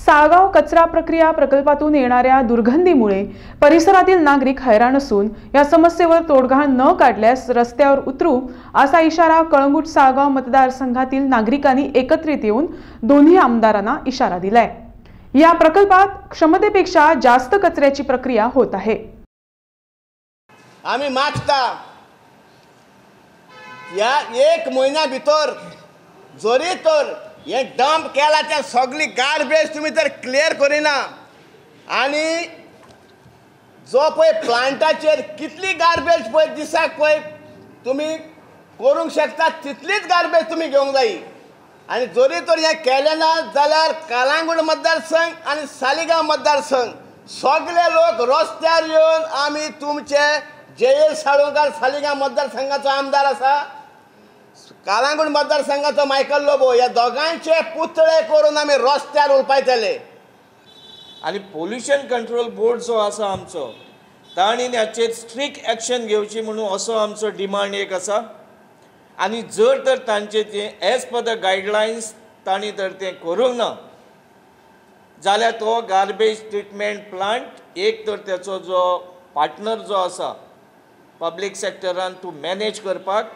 साळगाव कचरा प्रक्रिया प्रकल्पातून येणाऱ्या दुर्गंधीमुळे परिसरातील नागरिक हैराण असून या समस्येवर तोडगा न काढल्यास रस्त्यावर उतरू असा इशारा कळंगूट साळगाव मतदारसंघातील नागरिकांनी एकत्रित येऊन दोन्ही आमदारांना इशारा दिलाय। या प्रकल्पात क्षमतेपेक्षा जास्त कचऱ्याची प्रक्रिया होत आहे। आम्ही मागता या 1 महिन्या भितर जरी तर ये डंप केला त्या सगळी गार्बेज तुम्ही तर क्लियर करिना आणि जो पळय प्लांटाचेर कितली गार्बेज पळय दिसाक पळय तुम्ही करूंक शकता तितलीच गार्बेज तुम्ही घेवंक जाय आणि जरी तर हे केलें ना जाल्यार कळंगूट मतदारसंघ आणि सालिगांव मतदारसंघ सगळे लोक रस्त्यार येवन आमी तुमचे जयेश साळुंकार सालिगांव मतदारसंघाचो आमदार आसा, कळंगूट मतदारसंघाचो मायकल लोबो या दोगांचे पुतळे करून आमी रस्त्यार उलपायतले। आणि पोल्युशन कंट्रोल बोर्ड जो आसा आमचो तांणी हाचेर स्ट्रिक्ट एक्शन घेवची म्हणून असो आमचो डिमांड एक आसा आणि जर तर तांचे तें एज पर द गायडलायन्स तांणी तर तें करूंक ना जाल्यार तो गार्बेज ट्रिटमेंट प्लांट एक तर तेचो जो पार्टनर जो आसा पब्लीक सेक्टरान टू मॅनेज करपाक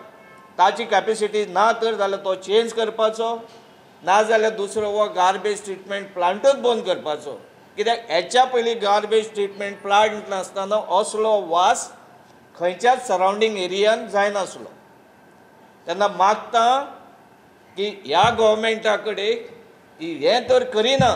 ताची कॅपेसिटी ना तर जाल्यार तो चेंज करपाचो ना जाल्यार दुसरो वो गार्बेज ट्रिटमेंट प्लांटूच बंद करपाचो, कित्याक हेच्या पयलीं गार्बेज ट्रिटमेंट प्लांट नासतना असलो वास खंयच्याच सरावंडींग एरियान जायनासलो। तेन्ना मागता की ह्या गव्हर्मेंटा कडेन हें तर करिना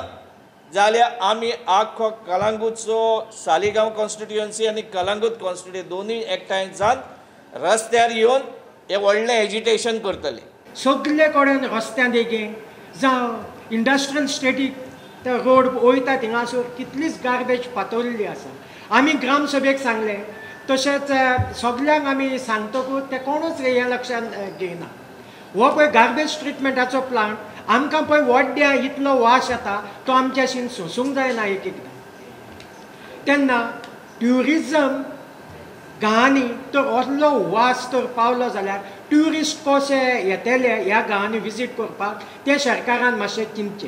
जाल्यार आमी आख्खो कळंगूटचो सालिगांव कॉन्स्टिट्युएन्सी आनी कळंगूट कॉन्स्टिट्युएन्सी दोनूय एकठांय जावन रस्त्यार येवन हे व्हडलें एजिटेशन करतले। सगळे कडेन रस्त्यां देगें जावं इंडस्ट्रियल स्टेटीक ते रोड वयता थिंगासर कितलीच गार्बेज पातळिल्ली आसा। आमी ग्रामसभेक सांगलें तशेंच सगळ्यांक आमी सांगतकूच ते कोणूच हें लक्षांत घेयना। हो पळय गार्बेज ट्रिटमेंटाचो प्लांट आमकां पळय वड्ड्या इतलो वास येता तो आमच्याशीन सोसूंक जायना एक एकदां। तेन्ना ट्युरिजम गांवांनी तर असलो वास तर पावलो जाल्यार ट्युरिस्ट कशे येतले ह्या गांवांनी विजीट करपाक ते सरकारान मातशें चिंतचें।